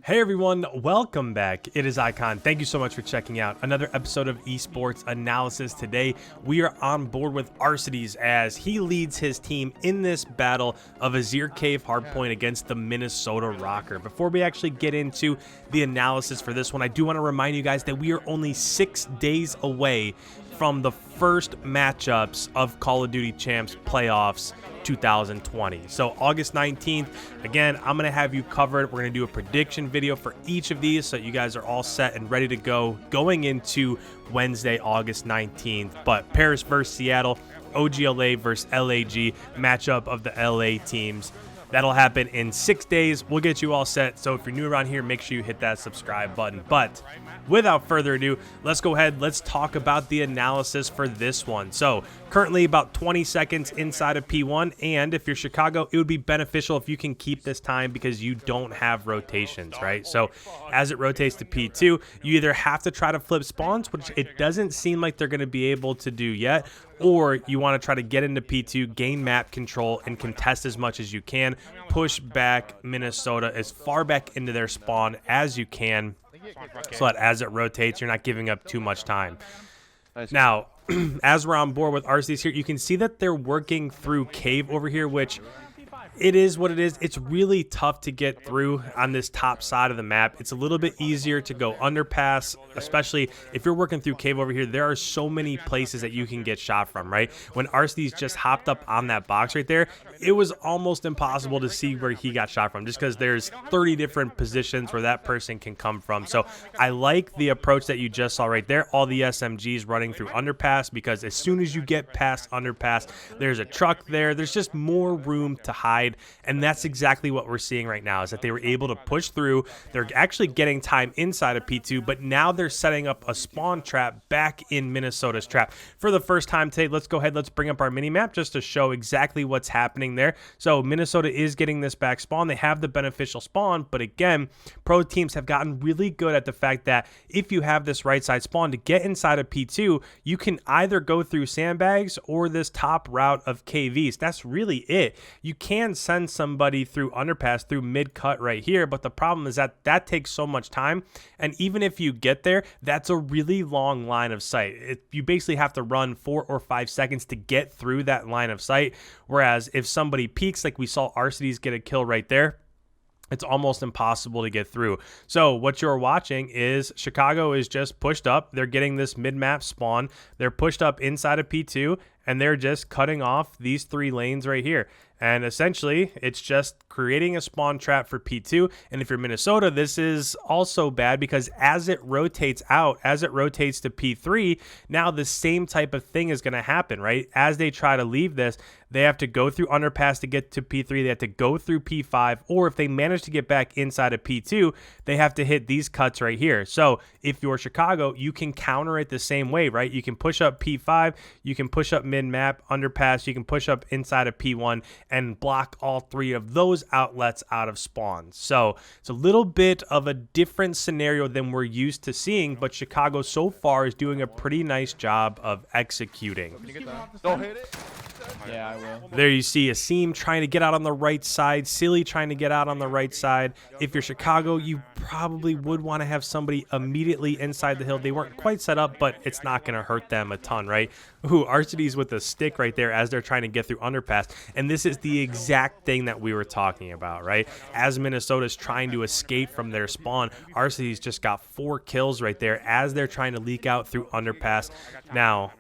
Hey everyone, welcome back. It is Icon. Thank you so much for checking out another episode of Esports Analysis. Today, we are on board with ARCITYS as he leads his team in this battle of Azhir Cave Hardpoint against the Minnesota ROKKR. Before we actually get into the analysis for this one, I do want to remind you guys that we are only 6 days away from the first matchups of Call of Duty Champs playoffs 2020. So August 19th, again, I'm going to have you covered. We're going to do a prediction video for each of these so you guys are all set and ready to go going into Wednesday, August 19th. But Paris versus Seattle, OGLA versus LAG, matchup of the LA teams. That'll happen in 6 days. We'll get you all set. So if you're new around here, make sure you hit that subscribe button. But without further ado, let's go ahead. Let's talk about the analysis for this one. So currently about 20 seconds inside of P1. And if you're Chicago, it would be beneficial if you can keep this time because you don't have rotations, right? So as it rotates to P2, you either have to try to flip spawns, which it doesn't seem like they're going to be able to do yet, or you want to try to get into P2, gain map control, and contest as much as you can. Push back Minnesota as far back into their spawn as you can so that as it rotates, you're not giving up too much time. Now, as we're on board with RCs here, you can see that they're working through Cave over here, which it is what it is. It's really tough to get through on this top side of the map. It's a little bit easier to go underpass, especially if you're working through Cave over here. There are so many places that you can get shot from, right? When RCs just hopped up on that box right there, it was almost impossible to see where he got shot from just because there's 30 different positions where that person can come from. So I like the approach that you just saw right there. All the SMGs running through underpass, because as soon as you get past underpass, there's a truck there. There's just more room to hide. And that's exactly what we're seeing right now, is that they were able to push through. They're actually getting time inside of P2, but now they're setting up a spawn trap back in Minnesota's trap. For the first time today, let's go ahead, let's bring up our mini map just to show exactly what's happening there. So Minnesota is getting this back spawn. They have the beneficial spawn, but again, pro teams have gotten really good at the fact that if you have this right side spawn, to get inside of P2, you can either go through sandbags or this top route of KVs. That's really it. You can send somebody through underpass, through mid cut right here, but the problem is that that takes so much time, and even if you get there, that's a really long line of sight. You basically have to run 4 or 5 seconds to get through that line of sight, whereas if somebody peeks, like we saw RCTS get a kill right there, it's almost impossible to get through. So what you're watching is Chicago is just pushed up. They're getting this mid-map spawn. They're pushed up inside of P2, and they're just cutting off these 3 lanes right here. And essentially, it's just creating a spawn trap for P2. And if you're Minnesota, this is also bad because as it rotates out, as it rotates to P3, now the same type of thing is going to happen, right? As they try to leave this, they have to go through underpass to get to P3. They have to go through P5. Or if they manage to get back inside of P2, they have to hit these cuts right here. So if you're Chicago, you can counter it the same way, right? You can push up P5. You can push up mid-map, underpass. You can push up inside of P1 and block all 3 of those outlets out of spawns. So it's a little bit of a different scenario than we're used to seeing, but Chicago so far is doing a pretty nice job of executing. Yeah, I will. There you see Asim trying to get out on the right side, Silly trying to get out on the right side. If you're Chicago, you probably would want to have somebody immediately inside the hill. They weren't quite set up, but it's not going to hurt them a ton, right? Ooh, RCTS with a stick right there as they're trying to get through underpass. And this is the exact thing that we were talking about, right? As Minnesota's trying to escape from their spawn, RCTS just got 4 kills right there as they're trying to leak out through underpass. Now,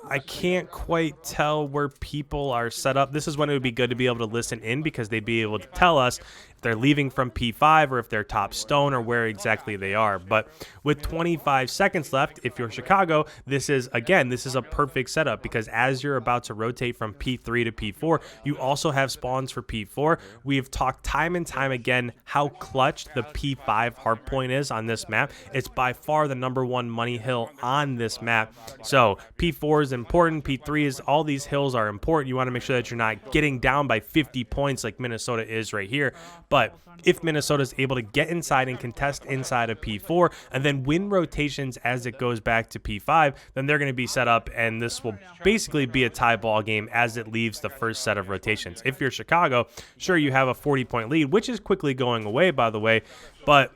I can't quite tell where people are set up. This is when it would be good to be able to listen in because they'd be able to tell us if they're leaving from P5 or if they're top stone or where exactly they are. But with 25 seconds left, if you're Chicago, this is a perfect setup because as you're about to rotate from P3 to P4, you also have spawns for P4. We've talked time and time again how clutch the P5 hardpoint is on this map. It's by far the #1 money hill on this map. So P4 is important. P3 is, all these hills are important. You want to make sure that you're not getting down by 50 points like Minnesota is right here. But if Minnesota is able to get inside and contest inside of P4 and then win rotations as it goes back to P5, then they're going to be set up, and this will basically be a tie ball game as it leaves the first set of rotations. If you're Chicago, sure, you have a 40-point lead, which is quickly going away, by the way, but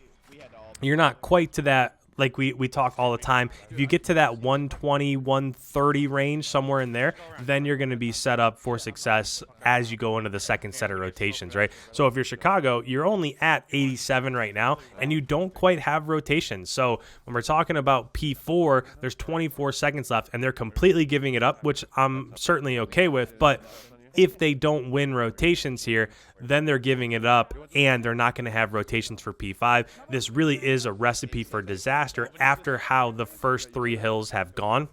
you're not quite to that. Like we talk all the time, if you get to that 120, 130 range, somewhere in there, then you're going to be set up for success as you go into the second set of rotations, right? So if you're Chicago, you're only at 87 right now, and you don't quite have rotations. So when we're talking about P4, there's 24 seconds left, and they're completely giving it up, which I'm certainly okay with, but if they don't win rotations here, then they're giving it up, and they're not going to have rotations for P5. This really is a recipe for disaster after how the first 3 hills have gone.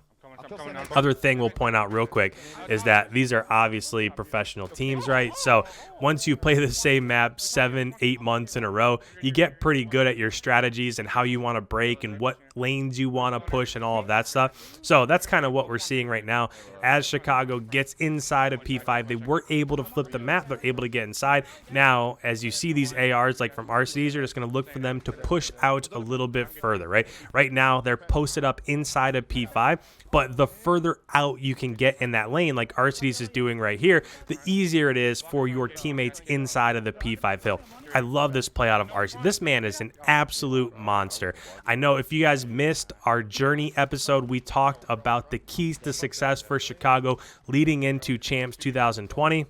Other thing we'll point out real quick is that these are obviously professional teams, right? So once you play the same map 7-8 months in a row, you get pretty good at your strategies and how you want to break and what lanes you want to push and all of that stuff. So that's kind of what we're seeing right now. As Chicago gets inside of P5, they were able to flip the map. They're able to get inside. Now, as you see these ARs like from ROKKR, you're just going to look for them to push out a little bit further, right? Right now, they're posted up inside of P5, but the further out you can get in that lane, like ARCITYS is doing right here, the easier it is for your teammates inside of the P5 hill. I love this play out of RC. This man is an absolute monster. I know if you guys missed our Journey episode, we talked about the keys to success for Chicago leading into Champs 2020.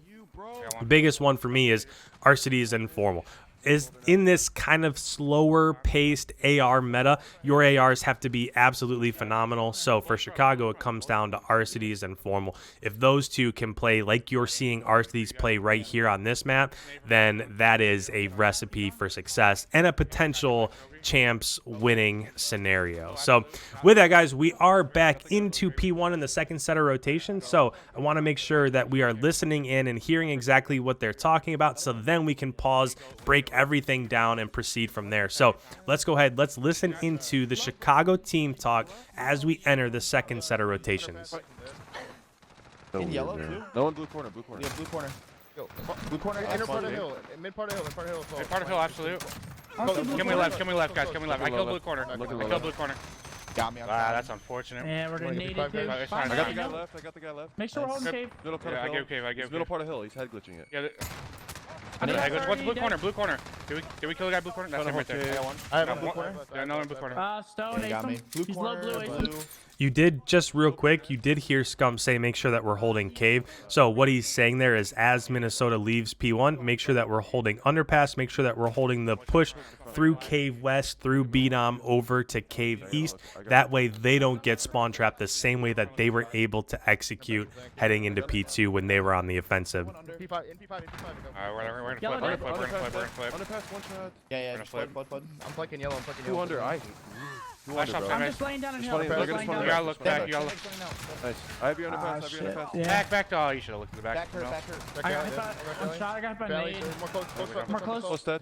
The biggest one for me is RCTYS Informal. Is in this kind of slower paced AR meta, your ARs have to be absolutely phenomenal. So for Chicago, it comes down to RCTYS and Formal. If those two can play like you're seeing RCTYS play right here on this map, then that is a recipe for success and a potential champs winning scenario. So with that, guys, we are back into P1 in the second set of rotation. So I want to make sure that we are listening in and hearing exactly what they're talking about, so then we can pause, break everything down, and proceed from there. So let's go ahead. Let's listen into the Chicago team talk as we enter the second set of rotations. In yellow, blue? No one blue corner, blue corner. Yeah, blue corner. Go. Blue corner, Inner part of hill, mid part of hill, mid part of hill. Mid part of hill, absolute. Kill me left, guys, kill me left. I killed blue corner. I killed blue corner. Got me. Ah, that's unfortunate. Yeah, we're gonna need it, dude. I got the guy left, I got the guy left. Make sure we're holding cave. Middle part Yeah, of hill. I gave cave, I gave Middle part of hill, he's head glitching it. Yeah. What's blue corner? Blue corner. Did we kill the guy blue corner? That's him right there. I have a blue corner. Yeah, no one blue corner. Stone, got me. He's low blue. You did, just real quick, you did hear Scum say make sure that we're holding cave. So what he's saying there is as Minnesota leaves P1, make sure that we're holding underpass, make sure that we're holding the push through cave west, through BDOM over to cave east. That way they don't get spawn trapped the same way that they were able to execute heading into P2 when they were on the offensive. In P5. We're gonna flip. Underpass, one shot. Yeah, flip. Flood. I'm flanking yellow, Two under, I. Two under, bro. I'm just laying down in hill. You gotta look back, you gotta look. Nice. I have your underpass, I have your underpass. Yeah. Back. Oh, you should have looked at the back. Back her. I'm shot. I got my nade. More close. Close dead.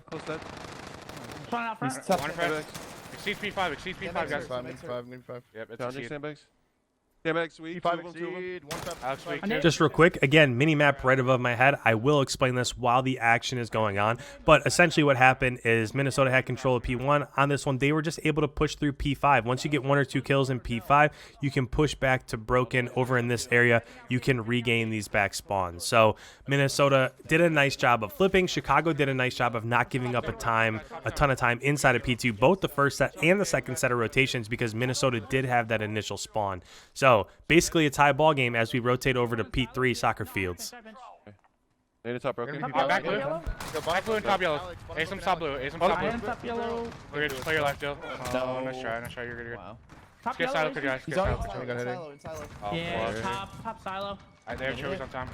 Spawn out front. One press. Exceed P5, guys. 5. Yep, it's Founding exceed. sandbags. Sandbags, sweet. Two of them. Alex, weak. Just real quick, again, mini map right above my head. I will explain this while the action is going on. But essentially what happened is Minnesota had control of P1. On this one, they were just able to push through P5. Once you get 1 or 2 kills in P5, you can push back to Broken over in this area. You can regain these back spawns. So Minnesota did a nice job of flipping. Chicago did a nice job of not giving up a ton of time inside of P2, both the first set and the second set of rotations, because Minnesota did have that initial spawn. So basically a tie ball game as we rotate over to P3 soccer fields. Nade top broken. Back blue. Back blue and top yellow. Ace some top blue. Top yellow. We're gonna just play your left, Jill. No. Nice try. You're good. Wow. Top Get yellow. silo, guys. He's Get on silo. in silo. Oh, Yeah, fuck. top silo. They have choice on time.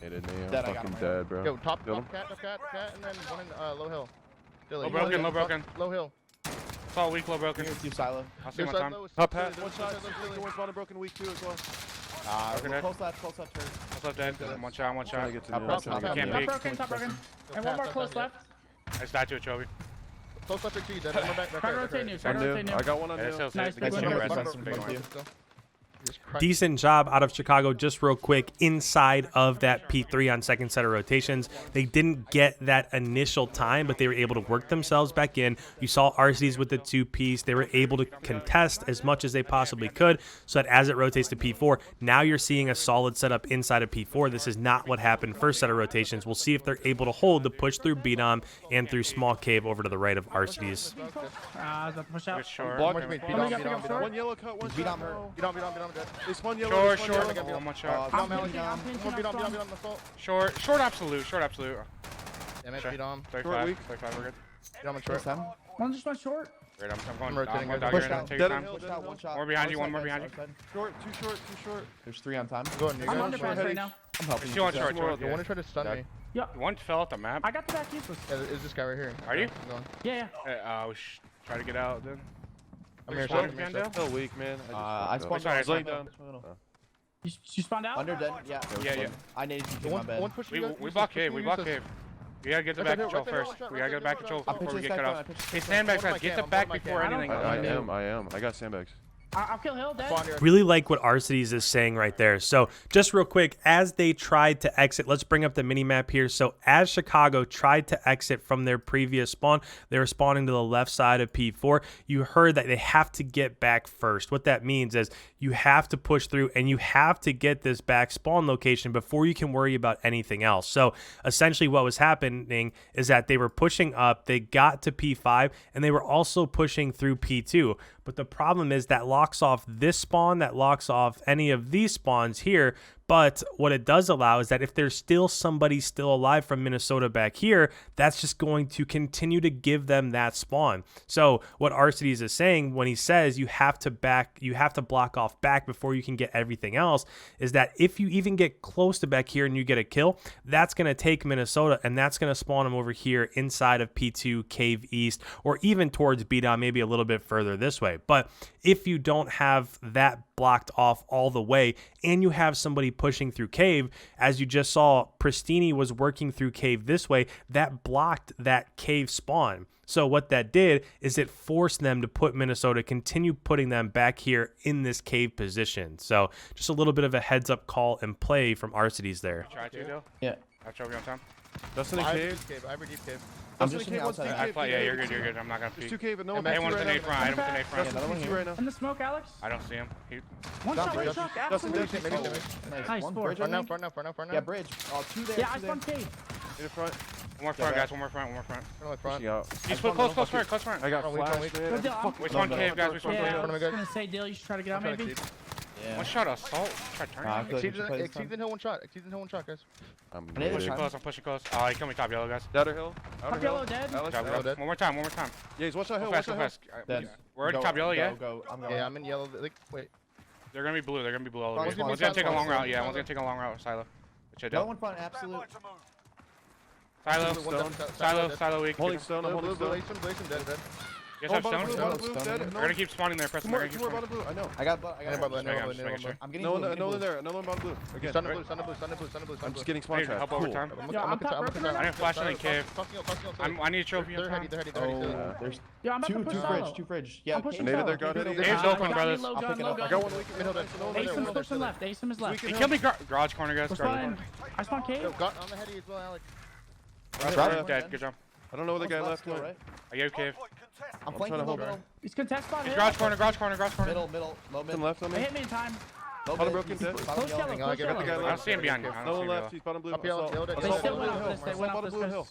Naded me, Dead, I I'm got fucking him. dead, bro. Yo, top cat, and then one in low hill. Low broken. Low hill. It's all weak, low broken. Two silo. I'll see him on time. Top hat, one shot. One spawn and broken week 2 as well. Close left turn. What's up, dead? One shot. Trying to get to Top the left, outside. top Can't left. peek. Top broken. And one more close left. I died to a trophy. Close left to you, dead. Back. Try to rotate new. I got one on Yeah, new. it's still Nice, safe. good Good one. rest. One That's a big broken. one. decent job out of Chicago just real quick inside of that P3 on second set of rotations. They didn't get that initial time, but they were able to work themselves back in. You saw RCTYS with the 2-piece. They were able to contest as much as they possibly could so that as it rotates to P4, now you're seeing a solid setup inside of P4. This is not what happened first set of rotations. We'll see if they're able to hold the push through B-Dom and through small cave over to the right of RCTYS. Push out. Short. Block. One One yellow cut, one Beat shot. on Beat on dead. There's one yellow. Short, there's one short. yellow. One more shot. Beat on Mallet. Beat on assault. Short absolute. Short absolute. Damn it, beat on. 35. weak. 35, we're good. Beat on First short. time. One just went short. Great, I'm I'm going. rotating, I'm guys. going Push dogger. out. Take your Dead time. hill, One shot, one shot. More behind you, Right one side, more right behind side, right side. Short, too short. There's 3 on time. Go ahead, you I'm guys. under press right now. I'm helping. There's 2 on you. short. More. The one who tried to stun me. One fell off the map. I got the back useless. Yeah, is this guy right here. Are you? I'm going. Yeah. Try to get out then. I'm here, Spawn sir. again, Dale? Still weak, man. I spawned Sorry, down. sorry. down. You spawned out? Under dead. Yeah. Yeah. I needed The to my bed. one push We you guys. block cave. We block cave. We gotta get the back control first. We gotta get the back control I before pitched we this get cut guy off. down. Hey, sandbags, guys. Get the back before anything. I am. I got sandbags. I'll kill Hill dead. Really like what RCTYS is saying right there. So just real quick, as they tried to exit, let's bring up the mini map here. So as Chicago tried to exit from their previous spawn, they were spawning to the left side of P4. You heard that they have to get back first. What that means is you have to push through and you have to get this back spawn location before you can worry about anything else. So essentially what was happening is that they were pushing up, they got to P5, and they were also pushing through P2. But the problem is that locks off this spawn, that locks off any of these spawns here. But what it does allow is that if there's still somebody still alive from Minnesota back here, that's just going to continue to give them that spawn. So what RCTYS is saying when he says you have to block off back before you can get everything else, is that if you even get close to back here and you get a kill, that's going to take Minnesota and that's going to spawn them over here inside of P2, Cave East, or even towards B-Dom, maybe a little bit further this way. But if you don't have that blocked off all the way and you have somebody pushing through Cave, as you just saw, Pristini was working through Cave this way, that blocked that Cave spawn. So what that did is it forced them to put Minnesota, continue putting them back here in this Cave position. So just a little bit of a heads up call and play from RCTYS there. Try to, though. Yeah. I'll show you on time. Dustin and I have cave. deep cave. I have a deep cave. I'm Dustin just and in the cave. outside. Yeah, you're good. I'm not gonna There's peek. 2 cave and no one Hey, Hey, one's right an now. A front. I don't want an A Yeah, front. another one Dustin here. right now. In the smoke, Alex. I don't see him. One shot, one bridge. shot. Dustin, Absolutely. Dustin, Maybe Nice. Nice, One four. bridge, I Front now, think. front now, front now, front now. Yeah, bridge. 2 there. Yeah, I 2 there. spawned cave. In the front. One more front, guys. One more front. Front of my front. Pushing out. You split close front. I got Front weak, flash, front weak. man. Good deal. Which one cave, guys? Which one Yeah, cave? I Front of was my gonna say, Dale, you should try to get out, I'm trying to maybe. exceed. Yeah. One shot assault. Try turning. I feel like we should play this Exceeds time. in hill one shot. Exceeds in hill one shot, guys. I'm I need Pushing time. close. I'm pushing close. Oh, he coming top yellow, guys. Outer hill. Top yellow dead. Alex, Top Yellow yellow. dead. One more time. Yeah, he's watch that Go hill. fast, Watch go that hill. fast. Dead. We're already Go, top yellow, yeah? Go. I'm going. Yeah, I'm in yellow. Wait. They're gonna be blue. They're gonna be blue all the way. One's gonna One's be gonna take a fast, long one's route. Yeah, gonna one's gonna take a long route. Silo. Which I Go don't. one front, absolute. Silo weak. Holding stone. I'm holding stone. Blazing, dead. You guys have Bottom stone? blue, bottom blue, Stone. dead. We're gonna keep spawning there, Preston. Two We're more, gonna keep bottom spawning. blue. I know. I got making sure. I'm getting No blue, one, no one there. Another one bottom blue. Again. Stun the blue. I'm just getting spawn Need trap. help Cool. over time. Yeah, I'm top broken right I didn't flash in the cave. I'm I need a trophy on They're time. heady. Oh, there's Yeah, I'm about to push solo. two fridge. Yeah, I'm pushing okay. Native solo. there, got it. Dave's Ah, open, got me brothers. low I'll gun, pick it low up. I gun. got one weak middle dead. No one Ace there. him is pushing left. Ace him is left. He killed me garage corner, guys. We're Garage spawning. I spawned Yo, cave. got on the heady as well, Alex. corner. Dead. Good job. I don't know where the guy One's left still, went. right? I go cave. I'm flanking trying to hold middle. He's contest spot. He's Hit. garage corner. Middle, low mid. Some left on They me. hit me in time. Low Bottom mid. broken, He's dead. bottom Close yellow. yellow. I get Close the guy yellow. I don't see him behind you. I No don't one see him left. yellow. He's bottom blue. Up yellow, Assault. yellow dead. They Assault, still bottom went blue up. hill. They went up Bottom this blue fast. hill.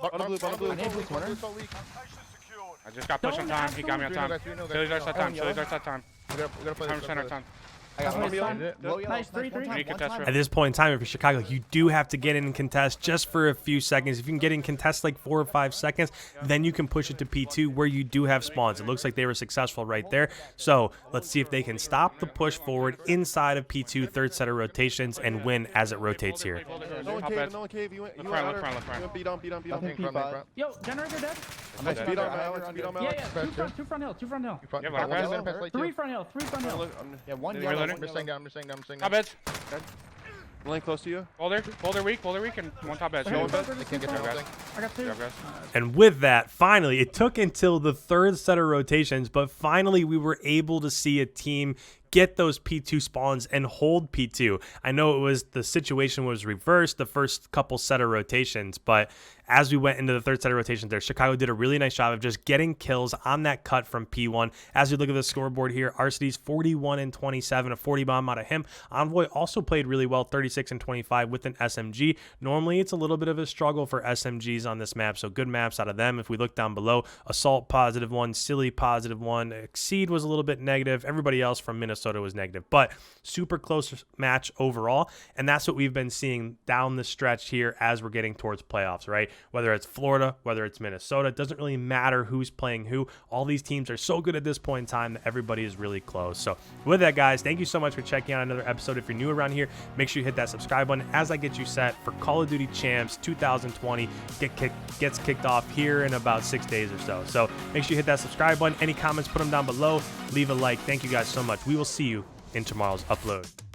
Bottom blue. I need blue corner. I just got pushed on time. He got me on time. Chili's our set time. Chili's our set time. We gotta play 100% our time. I got Nice one time. yellow. Low yellow. Nice, 3-3. One We need time, contest one round. time. At this point in time, if you're Chicago, you do have to get in and contest just for a few seconds. If you can get in contest like 4 or 5 seconds, then you can push it to P2 where you do have spawns. It looks like they were successful right there. So let's see if they can stop the push forward inside of P2, third set of rotations, and win as it rotates here. No one cave. No one cave. You went Look outer. front, look front. You went beat on. Nothing Front, P5. front. Yo, generator dead. I'm Nice. looking Beat on under, Alex. Beat on Yeah, Alex. yeah. Two front hill. Two front hill. You front. Yeah, You but front. I'm One fast. pass light Three too. front hill. Three front hill. Yeah, one You're yellow. reloading? one I'm just staying yellow. down. I'm staying Top down. beds. Laying close to you. Boulder weak, and one top bed. Hey, Going bro, back. there's They two can't get front there. hill. I got two. Good job, guys. And with that, finally, it took until the third set of rotations, but finally we were able to see a team get those P2 spawns and hold P2. I know it was the situation was reversed the first couple set of rotations, but as we went into the third set of rotations there, Chicago did a really nice job of just getting kills on that cut from P1. As we look at the scoreboard here, ROKKR 41 and 27, a 40 bomb out of him. Envoy also played really well, 36 and 25 with an SMG. Normally, it's a little bit of a struggle for SMGs on this map, so good maps out of them. If we look down below, Assault +1, Silly +1, Exceed was a little bit negative. Everybody else from Minnesota was negative, but super close match overall, and that's what we've been seeing down the stretch here as we're getting towards playoffs, right? Whether it's Florida, whether it's Minnesota, it doesn't really matter who's playing who. All these teams are so good at this point in time that everybody is really close. So with that, guys, thank you so much for checking out another episode. If you're new around here, make sure you hit that subscribe button as I get you set for Call of Duty Champs 2020. Gets kicked off here in about 6 days or so. So make sure you hit that subscribe button. Any comments, put them down below. Leave a like. Thank you guys so much. We will see you in tomorrow's upload.